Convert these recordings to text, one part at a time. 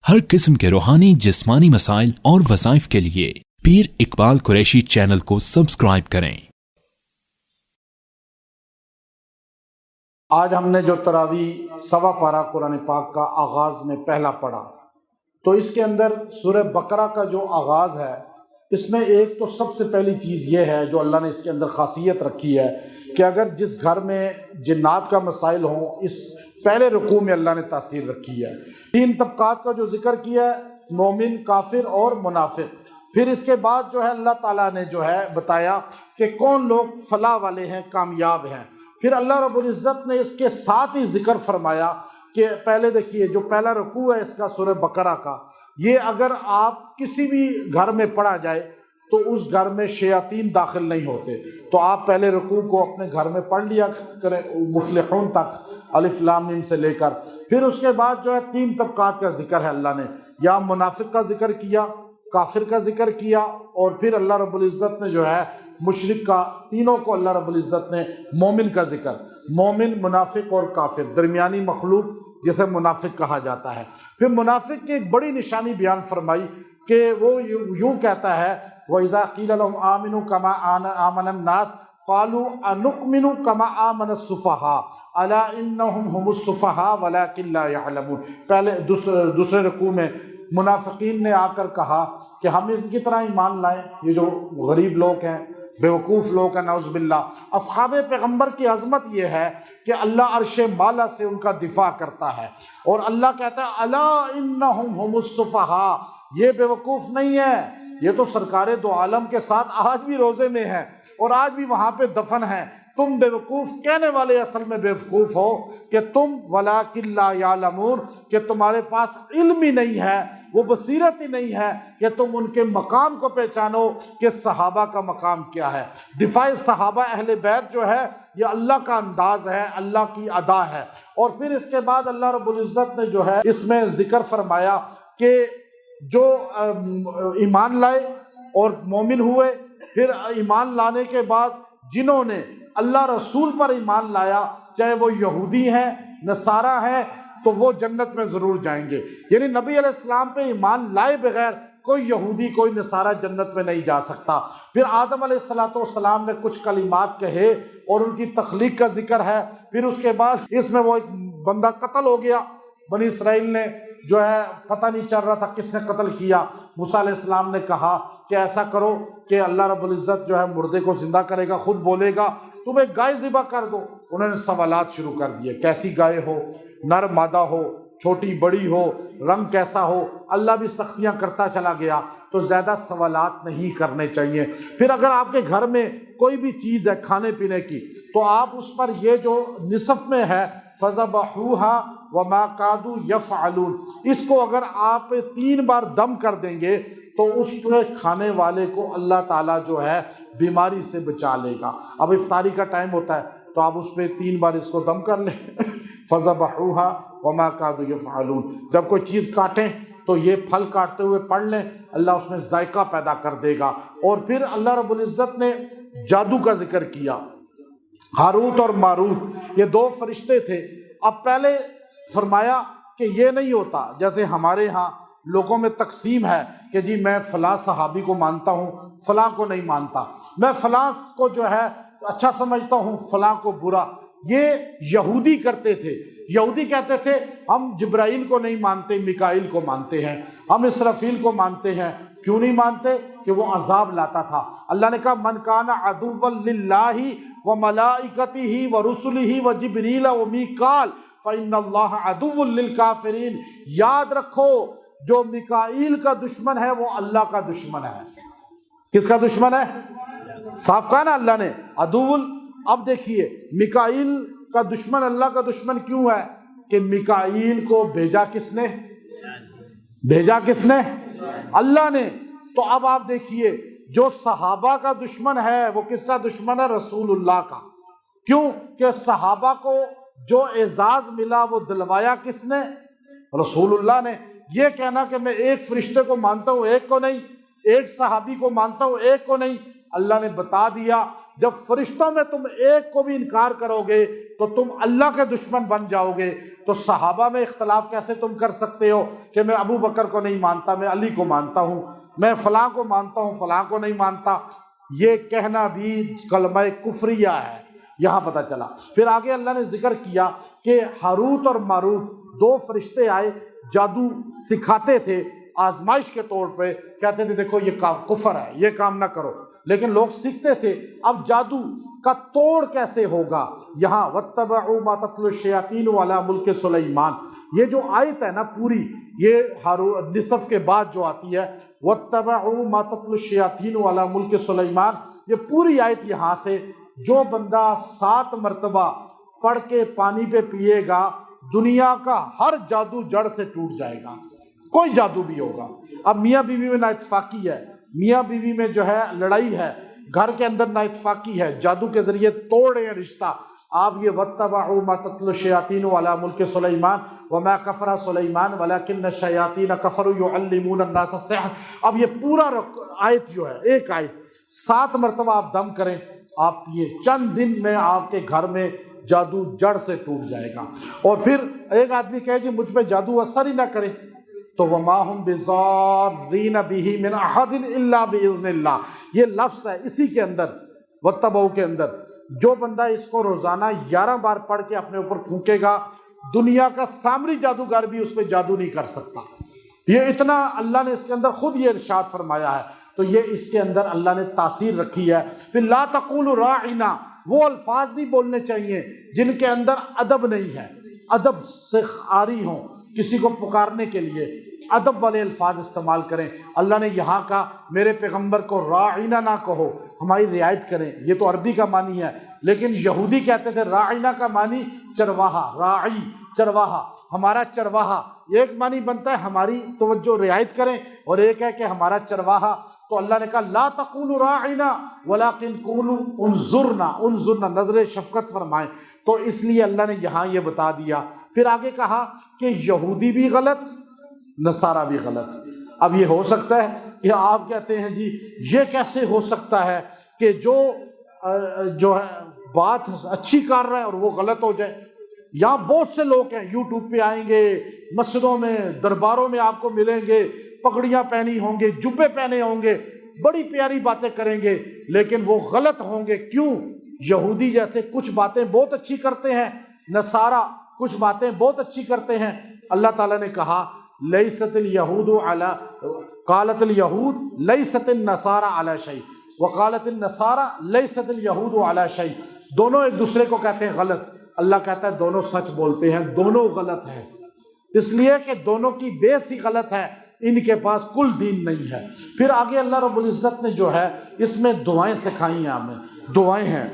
ہر قسم کے روحانی جسمانی مسائل اور وظائف کے لیے پیر اقبال قریشی چینل کو سبسکرائب کریں۔ آج ہم نے جو تراویح سوا پارہ قرآن پاک کا آغاز میں پہلا پڑھا، تو اس کے اندر سورہ بقرہ کا جو آغاز ہے، اس میں ایک تو سب سے پہلی چیز یہ ہے جو اللہ نے اس کے اندر خاصیت رکھی ہے کہ اگر جس گھر میں جنات کا مسائل ہوں، اس پہلے رکوع میں اللہ نے تاثیر رکھی ہے۔ 3 طبقات کا جو ذکر کیا ہے، مومن، کافر اور منافق۔ پھر اس کے بعد جو ہے اللہ تعالیٰ نے جو ہے بتایا کہ کون لوگ فلاح والے ہیں، کامیاب ہیں۔ پھر اللہ رب العزت نے اس کے ساتھ ہی ذکر فرمایا کہ پہلے دیکھیے جو پہلا رکوع ہے اس کا سورہ بقرہ کا، یہ اگر آپ کسی بھی گھر میں پڑھا جائے تو اس گھر میں شیاطین داخل نہیں ہوتے۔ تو آپ پہلے رکوع کو اپنے گھر میں پڑھ لیا کریں، مفلحون تک الف لام میم سے لے کر۔ پھر اس کے بعد جو ہے 3 طبقات کا ذکر ہے، اللہ نے یا منافق کا ذکر کیا، کافر کا ذکر کیا، اور پھر اللہ رب العزت نے جو ہے مشرک کا، تینوں کو اللہ رب العزت نے مومن کا ذکر، مومن، منافق اور کافر، درمیانی مخلوق جسے منافق کہا جاتا ہے۔ پھر منافق کی ایک بڑی نشانی بیان فرمائی کہ وہ یوں کہتا ہے، وَإِذَا قِيلَ لَهُمْ آمِنُوا كَمَا آمَنَ النَّاسُ قَالُوا أَنُؤْمِنُ كَمَا آمَنَ السُّفَهَاءُ أَلَا إِنَّهُمْ هُمُ السُّفَهَاءُ وَلَكِنْ لَا يَعْلَمُونَ۔ پہلے دوسرے رکوع میں منافقین نے آ کر کہا کہ ہم ان کی طرح ایمان لائیں، یہ جو غریب لوگ ہیں، بیوقوف لوگ ہیں، نعوذ باللہ۔ اصحاب پیغمبر کی عظمت یہ ہے کہ اللہ عرش بالا سے ان کا دفاع کرتا ہے، اور اللہ کہتا ہے الا انہم ہم السفہاء، یہ بیوقوف نہیں ہے، یہ تو سرکار دو عالم کے ساتھ آج بھی روزے میں ہے اور آج بھی وہاں پہ دفن ہے۔ تم بیوقوف کہنے والے اصل میں بیوقوف ہو کہ تم وَلَٰكِن لَا يَعْلَمُونَ، کہ تمہارے پاس علم ہی نہیں ہے، وہ بصیرت ہی نہیں ہے کہ تم ان کے مقام کو پہچانو کہ صحابہ کا مقام کیا ہے۔ دفاع صحابہ اہل بیت جو ہے یہ اللہ کا انداز ہے، اللہ کی ادا ہے۔ اور پھر اس کے بعد اللہ رب العزت نے جو ہے اس میں ذکر فرمایا کہ جو ایمان لائے اور مومن ہوئے، پھر ایمان لانے کے بعد جنہوں نے اللہ رسول پر ایمان لایا، چاہے وہ یہودی ہیں، نصارہ ہیں، تو وہ جنت میں ضرور جائیں گے۔ یعنی نبی علیہ السلام پہ ایمان لائے بغیر کوئی یہودی، کوئی نصارہ جنت میں نہیں جا سکتا۔ پھر آدم علیہ السلام نے کچھ کلمات کہے اور ان کی تخلیق کا ذکر ہے۔ پھر اس کے بعد اس میں وہ ایک بندہ قتل ہو گیا، بنی اسرائیل نے جو ہے پتہ نہیں چل رہا تھا کس نے قتل کیا۔ موسیٰ علیہ السلام نے کہا کہ ایسا کرو کہ اللہ رب العزت جو ہے مردے کو زندہ کرے گا، خود بولے گا، تم ایک گائے ذبح کر دو۔ انہوں نے سوالات شروع کر دیے، کیسی گائے ہو، نر مادہ ہو، چھوٹی بڑی ہو، رنگ کیسا ہو۔ اللہ بھی سختیاں کرتا چلا گیا، تو زیادہ سوالات نہیں کرنے چاہیے۔ پھر اگر آپ کے گھر میں کوئی بھی چیز ہے کھانے پینے کی، تو آپ اس پر یہ جو نصف میں ہے فَذَبَحُوهَا وَمَا كَادُوا يَفْعَلُونَ، اس کو اگر آپ 3 بار دم کر دیں گے تو اس پہ کھانے والے کو اللہ تعالیٰ جو ہے بیماری سے بچا لے گا۔ اب افطاری کا ٹائم ہوتا ہے تو آپ اس پہ 3 بار اس کو دم کر لیں فَذَبَحُوهَا وَمَا كَادُوا يَفْعَلُونَ۔ جب کوئی چیز کاٹیں تو یہ پھل کاٹتے ہوئے پڑھ لیں، اللہ اس میں ذائقہ پیدا کر دے گا۔ اور پھر اللہ رب العزت نے جادو کا ذکر کیا، ہاروت اور ماروت، یہ 2 فرشتے تھے۔ اب پہلے فرمایا کہ یہ نہیں ہوتا، جیسے ہمارے ہاں لوگوں میں تقسیم ہے کہ جی میں فلاں صحابی کو مانتا ہوں، فلاں کو نہیں مانتا، میں فلاں کو جو ہے اچھا سمجھتا ہوں، فلاں کو برا۔ یہ یہودی کرتے تھے۔ یہودی کہتے تھے ہم جبرائیل کو نہیں مانتے، میکائیل کو مانتے ہیں، ہم اسرافیل کو مانتے ہیں۔ کیوں نہیں مانتے؟ کہ وہ عذاب لاتا تھا۔ اللہ نے کہا من کان عدوا للہ وملائکتہ ورسلہ وجبریل ومیکال فإن اللہ عدو للکافرین۔ یاد رکھو جو میکائیل کا دشمن ہے وہ اللہ کا دشمن ہے۔ کس کا دشمن ہے؟ صاف کہا نا اللہ نے، عدو۔ اب دیکھیے میکائیل کا دشمن اللہ کا دشمن کیوں ہے؟ کہ میکائیل کو بھیجا کس نے؟ بھیجا کس نے؟ اللہ نے۔ تو اب آپ دیکھیے جو صحابہ کا دشمن ہے وہ کس کا دشمن ہے؟ رسول اللہ کا۔ کیوں؟ کہ صحابہ کو جو اعزاز ملا وہ دلوایا کس نے؟ رسول اللہ نے۔ یہ کہنا کہ میں ایک فرشتے کو مانتا ہوں ایک کو نہیں، ایک صحابی کو مانتا ہوں ایک کو نہیں، اللہ نے بتا دیا جب فرشتوں میں تم ایک کو بھی انکار کرو گے تو تم اللہ کے دشمن بن جاؤ گے۔ تو صحابہ میں اختلاف کیسے تم کر سکتے ہو کہ میں ابو بکر کو نہیں مانتا، میں علی کو مانتا ہوں، میں فلاں کو مانتا ہوں، فلاں کو نہیں مانتا؟ یہ کہنا بھی کلمہ کفریہ ہے، یہاں پتہ چلا۔ پھر آگے اللہ نے ذکر کیا کہ ہاروت اور ماروت دو فرشتے آئے، جادو سکھاتے تھے آزمائش کے طور پہ، کہتے تھے دیکھو یہ کام کفر ہے، یہ کام نہ کرو، لیکن لوگ سیکھتے تھے۔ اب جادو کا توڑ کیسے ہوگا؟ یہاں وَاتَّبَعُوا مَا تَتْلُو الشَّيَاطِينُ عَلَىٰ مُلْكِ سُلَيْمَانَ، یہ جو آیت ہے نا پوری، یہ نصف کے بعد جو آتی ہے وَاتَّبَعُوا مَا تَتْلُو الشَّيَاطِينُ عَلَىٰ مُلْكِ سُلَيْمَانَ، یہ پوری آیت یہاں سے، جو بندہ 7 مرتبہ پڑھ کے پانی پہ پیے گا دنیا کا ہر جادو جڑ سے ٹوٹ جائے گا، کوئی جادو بھی ہوگا۔ اب میاں بیوی میں نا اتفاقی ہے، میاں بیوی میں جو ہے لڑائی ہے، گھر کے اندر نا اتفاقی ہے، جادو کے ذریعے توڑ رہے ہیں رشتہ، آپ یہ وَاتَّبَعُوا مَا تَتْلُو الشَّيَاطِينُ عَلَىٰ مُلْكِ سُلَيْمَانَ وَمَا كَفَرَ سُلَيْمَانُ وَلَٰكِنَّ الشَّيَاطِينَ كَفَرُوا يُعَلِّمُونَ النَّاسَ السِّحْرَ۔ اب یہ پورا آیت جو ہے، ایک آیت 7 مرتبہ آپ دم کریں، آپ یہ چند دن میں آپ کے گھر میں جادو جڑ سے ٹوٹ جائے گا۔ اور پھر ایک آدمی کہے جی مجھ پہ جادو اثر ہی نہ کرے، تو وَمَا هُمْ بِضَارِّينَ بِهِ مِنْ أَحَدٍ إِلَّا بِإِذْنِ اللَّهِ، یہ لفظ ہے اسی کے اندر وَاتَّبَعُوا کے اندر۔ جو بندہ اس کو روزانہ 11 بار پڑھ کے اپنے اوپر پھونکے گا، دنیا کا سامری جادوگر بھی اس پہ جادو نہیں کر سکتا۔ یہ اتنا اللہ نے اس کے اندر خود یہ ارشاد فرمایا ہے، تو یہ اس کے اندر اللہ نے تاثیر رکھی ہے۔ پھر لا تقولوا راعنا، وہ الفاظ نہیں بولنے چاہیے جن کے اندر ادب نہیں ہے، ادب سے عاری ہوں، کسی کو پکارنے کے لیے ادب والے الفاظ استعمال کریں۔ اللہ نے یہاں کا میرے پیغمبر کو راعینا نہ کہو، ہماری رعایت کریں، یہ تو عربی کا معنی ہے، لیکن یہودی کہتے تھے راعینا کا معنی چرواہا، راعی چرواہا، ہمارا چرواہا۔ ایک معنی بنتا ہے ہماری توجہ رعایت کریں، اور ایک ہے کہ ہمارا چرواہا۔ تو اللہ نے کہا لا تقولوا راعنا ولکن قولوا انظرنا، انظرنا نظر شفقت فرمائیں۔ تو اس لیے اللہ نے یہاں یہ بتا دیا۔ پھر آگے کہا کہ یہودی بھی غلط، نصارہ بھی غلط۔ اب یہ ہو سکتا ہے کہ آپ کہتے ہیں جی یہ کیسے ہو سکتا ہے کہ جو ہے بات اچھی کر رہا ہے اور وہ غلط ہو جائے؟ یہاں بہت سے لوگ ہیں، یوٹیوب پہ آئیں گے، مسجدوں میں درباروں میں آپ کو ملیں گے، پگڑیاں پہنی ہوں گے، جبے پہنے ہوں گے، بڑی پیاری باتیں کریں گے، لیکن وہ غلط ہوں گے۔ کیوں؟ یہودی جیسے کچھ باتیں بہت اچھی کرتے ہیں، نصارہ کچھ باتیں بہت اچھی کرتے ہیں۔ اللہ تعالیٰ نے کہا لیست الیہود علی، قالت الیہود لیست النصارى علی شیء وقالت النصارى لیست الیہود علی شیء، دونوں ایک دوسرے کو کہتے ہیں غلط۔ اللہ کہتا ہے دونوں سچ بولتے ہیں، دونوں غلط ہیں، اس لیے کہ دونوں کی بیس ہی غلط ہے، ان کے پاس کل دین نہیں ہے۔ پھر آگے اللہ رب العزت نے جو ہے اس میں دعائیں سکھائی ہیں ہمیں، دعائیں ہیں۔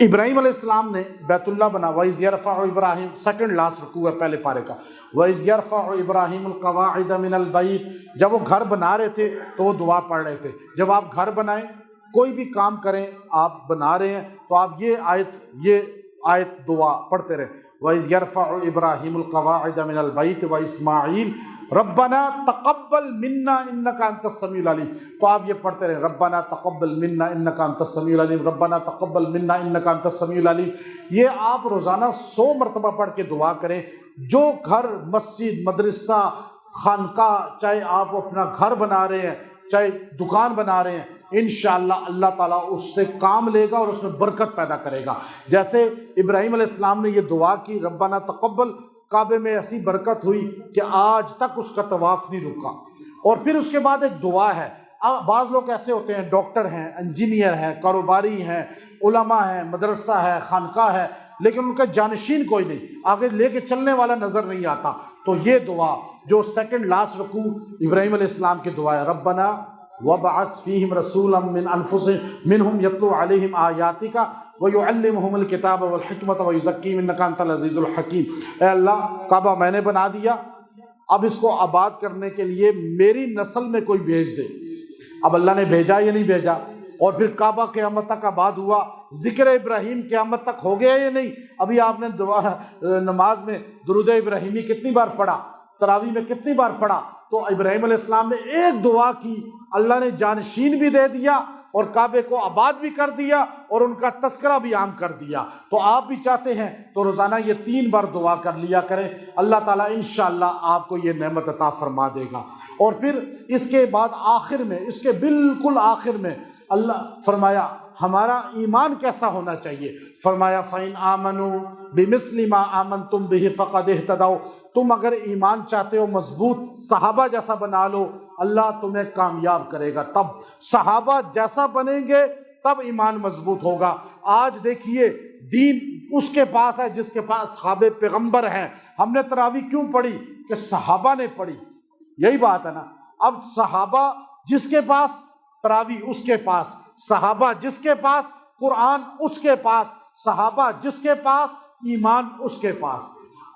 ابراہیم علیہ السلام نے بیت اللہ بنا، وَإِذْ يَرْفَعُ إِبْرَاهِيمُ، سیکنڈ لاسٹ رکوع ہے پہلے پارے کا، وَإِذْ يَرْفَعُ إِبْرَاهِيمُ الْقَوَاعِدَ مِنَ الْبَيْتِ، جب وہ گھر بنا رہے تھے تو وہ دعا پڑھ رہے تھے۔ جب آپ گھر بنائیں، کوئی بھی کام کریں، آپ بنا رہے ہیں تو آپ یہ آیت دعا پڑھتے رہیں، وَإِذْ يَرْفَعُ إِبْرَاهِيمُ الْقَوَاعِدَ مِنَ الْبَيْتِ وَإِسْمَاعِيلُ ربنا تقبل منا انک انت السمیع العلیم۔ تو آپ یہ پڑھتے رہیں ربنا تقبل منا انک انت السمیع العلیم، ربنا تقبل منا انک انت السمیع العلیم۔ یہ آپ روزانہ 100 مرتبہ پڑھ کے دعا کریں۔ جو گھر، مسجد، مدرسہ، خانقاہ، چاہے آپ اپنا گھر بنا رہے ہیں، چاہے دکان بنا رہے ہیں، انشاءاللہ اللہ تعالیٰ اس سے کام لے گا اور اس میں برکت پیدا کرے گا۔ جیسے ابراہیم علیہ السلام نے یہ دعا کی ربنا تقبل، کعبے میں ایسی برکت ہوئی کہ آج تک اس کا طواف نہیں رکا۔ اور پھر اس کے بعد ایک دعا ہے۔ بعض لوگ ایسے ہوتے ہیں، ڈاکٹر ہیں، انجینئر ہیں، کاروباری ہیں، علماء ہیں، مدرسہ ہے، خانقاہ ہے، لیکن ان کا جانشین کوئی نہیں، آگے لے کے چلنے والا نظر نہیں آتا۔ تو یہ دعا جو سیکنڈ لاسٹ رکوع ابراہیم علیہ السلام کی دعا ہے، ربنا وابعث فیہم رسولا من انفسہم منہم یتلو علیہم آیاتک وَيُعَلِّمُهُمُ الْكِتَابَ وَالْحِكْمَةَ وَيُزَكِّيهِمْ إِنَّكَ أَنْتَ الْعَزِيزُ الْحَكِيمُ۔ اے اللہ، کعبہ میں نے بنا دیا، اب اس کو آباد کرنے کے لیے میری نسل میں کوئی بھیج دے۔ اب اللہ نے بھیجا یا نہیں بھیجا؟ اور پھر کعبہ قیامت تک آباد ہوا، ذکر ابراہیم قیامت تک ہو گیا یا نہیں؟ ابھی آپ نے نماز میں درود ابراہیمی کتنی بار پڑھا، تراویح میں کتنی بار پڑھا؟ تو ابراہیم علیہ السلام نے ایک دعا کی، اللہ نے جانشین بھی دے دیا، اور کعبے کو آباد بھی کر دیا اور ان کا تذکرہ بھی عام کر دیا۔ تو آپ بھی چاہتے ہیں تو روزانہ یہ 3 بار دعا کر لیا کریں، اللہ تعالیٰ انشاءاللہ آپ کو یہ نعمت عطا فرما دے گا۔ اور پھر اس کے بعد آخر میں، اس کے بالکل آخر میں اللہ فرمایا ہمارا ایمان کیسا ہونا چاہیے، فرمایا فَإِنْ آمَنُوا بِمِثْلِ مَا آمَنْتُمْ بِهِ فَقَدِ اهْتَدَوْا، تم اگر ایمان چاہتے ہو مضبوط صحابہ جیسا بنا لو، اللہ تمہیں کامیاب کرے گا۔ تب صحابہ جیسا بنیں گے تب ایمان مضبوط ہوگا۔ آج دیکھیے دین اس کے پاس ہے جس کے پاس صحابہ پیغمبر ہیں۔ ہم نے تراویح کیوں پڑھی؟ کہ صحابہ نے پڑھی، یہی بات ہے نا۔ اب صحابہ جس کے پاس تراویح اس کے پاس، صحابہ جس کے پاس قرآن اس کے پاس، صحابہ جس کے پاس ایمان اس کے پاس۔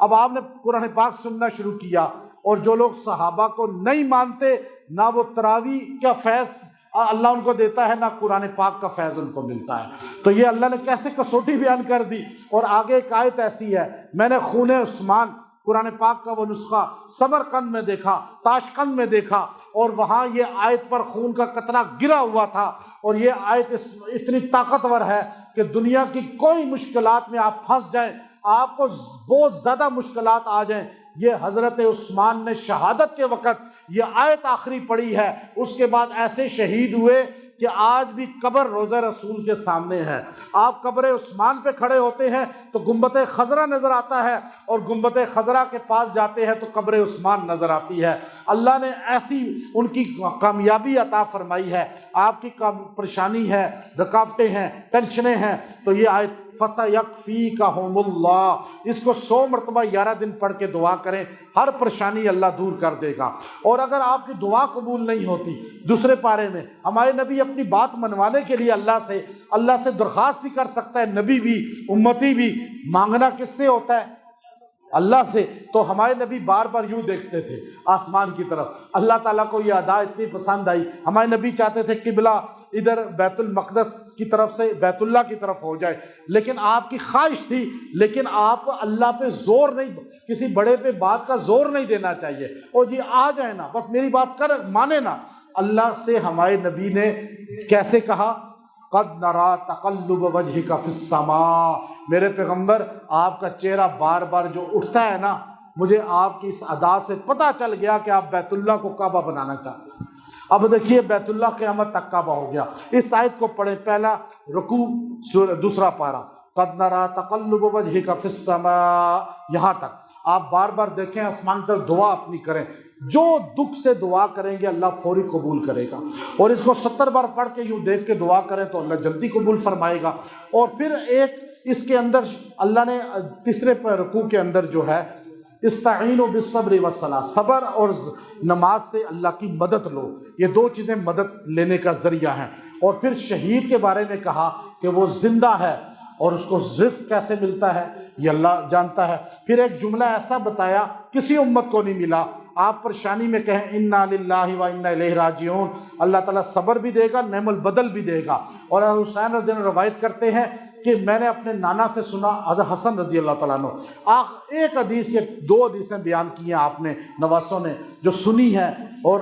اب آپ نے قرآن پاک سننا شروع کیا، اور جو لوگ صحابہ کو نہیں مانتے، نہ وہ تراویح کا فیض اللہ ان کو دیتا ہے، نہ قرآن پاک کا فیض ان کو ملتا ہے۔ تو یہ اللہ نے کیسے کسوٹی بیان کر دی۔ اور آگے ایک آیت ایسی ہے، میں نے خون عثمان قرآن پاک کا وہ نسخہ سمرقند میں دیکھا، تاشقند میں دیکھا، اور وہاں یہ آیت پر خون کا قطرہ گرا ہوا تھا۔ اور یہ آیت اتنی طاقتور ہے کہ دنیا کی کوئی مشکلات میں آپ پھنس جائیں، آپ کو بہت زیادہ مشکلات آ جائیں، یہ حضرت عثمان نے شہادت کے وقت یہ آیت آخری پڑھی ہے، اس کے بعد ایسے شہید ہوئے کہ آج بھی قبر روضہ رسول کے سامنے ہے۔ آپ قبر عثمان پہ کھڑے ہوتے ہیں تو گنبد خضرا نظر آتا ہے، اور گنبد خضرا کے پاس جاتے ہیں تو قبر عثمان نظر آتی ہے۔ اللہ نے ایسی ان کی کامیابی عطا فرمائی ہے۔ آپ کی پریشانی ہے، رکاوٹیں ہیں، ٹینشنیں ہیں، تو یہ آیت فَسَيَكْفِيكَهُمُ اللَّهُ، اس کو 100 مرتبہ 11 دن پڑھ کے دعا کریں، ہر پریشانی اللہ دور کر دے گا۔ اور اگر آپ کی دعا قبول نہیں ہوتی، دوسرے پارے میں ہمارے نبی اپنی بات منوانے کے لیے اللہ سے درخواست بھی کر سکتا ہے، نبی بھی امتی بھی۔ مانگنا کس سے ہوتا ہے؟ اللہ سے۔ تو ہمارے نبی بار بار یوں دیکھتے تھے آسمان کی طرف، اللہ تعالیٰ کو یہ ادا اتنی پسند آئی۔ ہمارے نبی چاہتے تھے قبلہ ادھر بیت المقدس کی طرف سے بیت اللہ کی طرف ہو جائے، لیکن آپ کی خواہش تھی، لیکن آپ اللہ پہ زور نہیں، کسی بڑے پہ بات کا زور نہیں دینا چاہیے، اور جی آ جائے نا، بس میری بات کر مانے نا۔ اللہ سے ہمارے نبی نے کیسے کہا؟ قد نرا تقلب وجهک فی السماء، میرے پیغمبر آپ کا چہرہ بار بار جو اٹھتا ہے نا، مجھے آپ کی اس ادا سے پتہ چل گیا کہ آپ بیت اللہ کو کعبہ بنانا چاہتے ہیں۔ اب دیکھیے بیت اللہ قیامت تک کعبہ ہو گیا۔ اس آیت کو پڑھیں، پہلا رکوع دوسرا پارہ، قد نرا تقلب وجهک فی السماء، یہاں تک آپ بار بار دیکھیں آسمان کی طرف، دعا اپنی کریں۔ جو دکھ سے دعا کریں گے اللہ فوری قبول کرے گا، اور اس کو 70 بار پڑھ کے یوں دیکھ کے دعا کریں تو اللہ جلدی قبول فرمائے گا۔ اور پھر ایک اس کے اندر اللہ نے تیسرے رکوع کے اندر جو ہے استعینوا بالصبر والصلاۃ، صبر اور نماز سے اللہ کی مدد لو، یہ 2 چیزیں مدد لینے کا ذریعہ ہیں۔ اور پھر شہید کے بارے میں کہا کہ وہ زندہ ہے اور اس کو رزق کیسے ملتا ہے یہ اللہ جانتا ہے۔ پھر ایک جملہ ایسا بتایا کسی امت کو نہیں ملا، آپ پریشانی میں کہیں انا للہ و انا الیہ راجعون، اللہ تعالیٰ صبر بھی دے گا، نعم البدل بھی دے گا۔ اور حسین رضی اللہ عنہ روایت کرتے ہیں کہ میں نے اپنے نانا سے سنا، حضرت حسن رضی اللہ تعالیٰ عنہ، ایک حدیث یا 2 حدیثیں بیان کی ہیں آپ نے نواسوں نے جو سنی ہیں، اور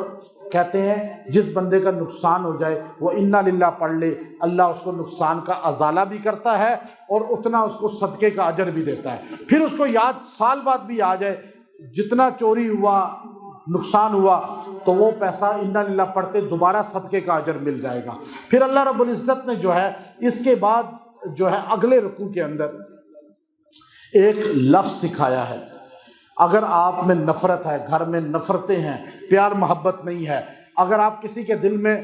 کہتے ہیں جس بندے کا نقصان ہو جائے وہ انا للہ پڑھ لے، اللہ اس کو نقصان کا ازالہ بھی کرتا ہے اور اتنا اس کو صدقے کا اجر بھی دیتا ہے۔ پھر اس کو یاد سال بعد بھی آ جائے، جتنا چوری ہوا، نقصان ہوا، تو وہ پیسہ انا للہ پڑھتے دوبارہ صدقے کا اجر مل جائے گا۔ پھر اللہ رب العزت نے جو ہے اس کے بعد جو ہے اگلے رکوع کے اندر ایک لفظ سکھایا ہے۔ اگر آپ میں نفرت ہے، گھر میں نفرتیں ہیں، پیار محبت نہیں ہے، اگر آپ کسی کے دل میں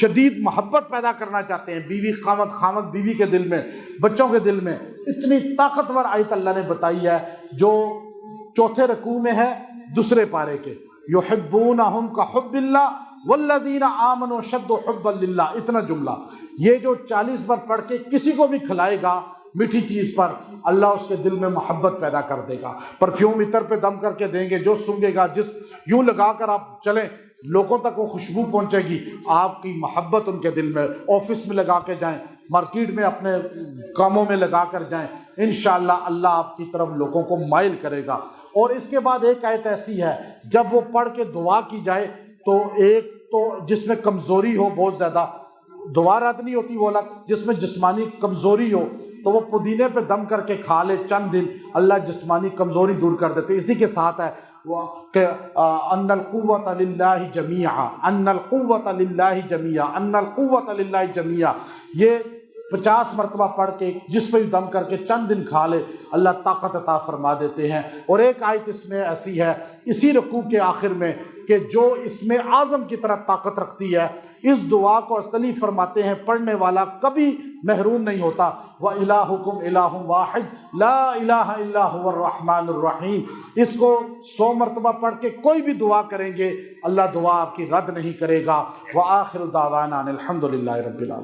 شدید محبت پیدا کرنا چاہتے ہیں، بیوی خامد بیوی کے دل میں، بچوں کے دل میں، اتنی طاقتور آیت اللہ نے بتائی ہے جو 4 رکوع میں ہے دوسرے پارے کے، یحبونہم کحب اللہ والذین آمنوا اشد حبا للہ، اتنا جملہ یہ جو 40 بار پڑھ کے کسی کو بھی کھلائے گا میٹھی چیز پر، اللہ اس کے دل میں محبت پیدا کر دے گا۔ پرفیوم عطر پہ دم کر کے دیں گے، جو سونگے گا، جس یوں لگا کر آپ چلیں لوگوں تک وہ خوشبو پہنچے گی، آپ کی محبت ان کے دل میں، آفس میں لگا کے جائیں، مارکیٹ میں اپنے کاموں میں لگا کر جائیں، انشاءاللہ اللہ آپ کی طرف لوگوں کو مائل کرے گا۔ اور اس کے بعد ایک آیت ایسی ہے جب وہ پڑھ کے دعا کی جائے تو ایک تو جس میں کمزوری ہو بہت زیادہ، دعا رد نہیں ہوتی، وہ الگ، جس میں جسمانی کمزوری ہو تو وہ پودینے پہ دم کر کے کھا لے چند دن، اللہ جسمانی کمزوری دور کر دیتے۔ اسی کے ساتھ ہے کہ ان القوۃ للہ جمیعا، ان القوۃ للہ جمیعا، ان القوۃ للہ جمیعا، یہ 50 مرتبہ پڑھ کے جس پہ بھی دم کر کے چند دن کھا لے اللہ طاقت عطا فرما دیتے ہیں۔ اور ایک آیت اس میں ایسی ہے اسی رکوع کے آخر میں کہ جو اس میں اعظم کی طرح طاقت رکھتی ہے، اس دعا کو استلی فرماتے ہیں پڑھنے والا کبھی محروم نہیں ہوتا۔ وَإِلَٰهُكُمْ إِلَٰهٌ وَاحِدٌ لَا إِلَٰهَ إِلَّا هُوَ الرَّحْمَٰنُ الرَّحِيمُ۔ اس کو 100 مرتبہ پڑھ کے کوئی بھی دعا کریں گے اللہ دعا آپ کی رد نہیں کرے گا۔ وآخر دعوانا الحمد للہ رب العالمین۔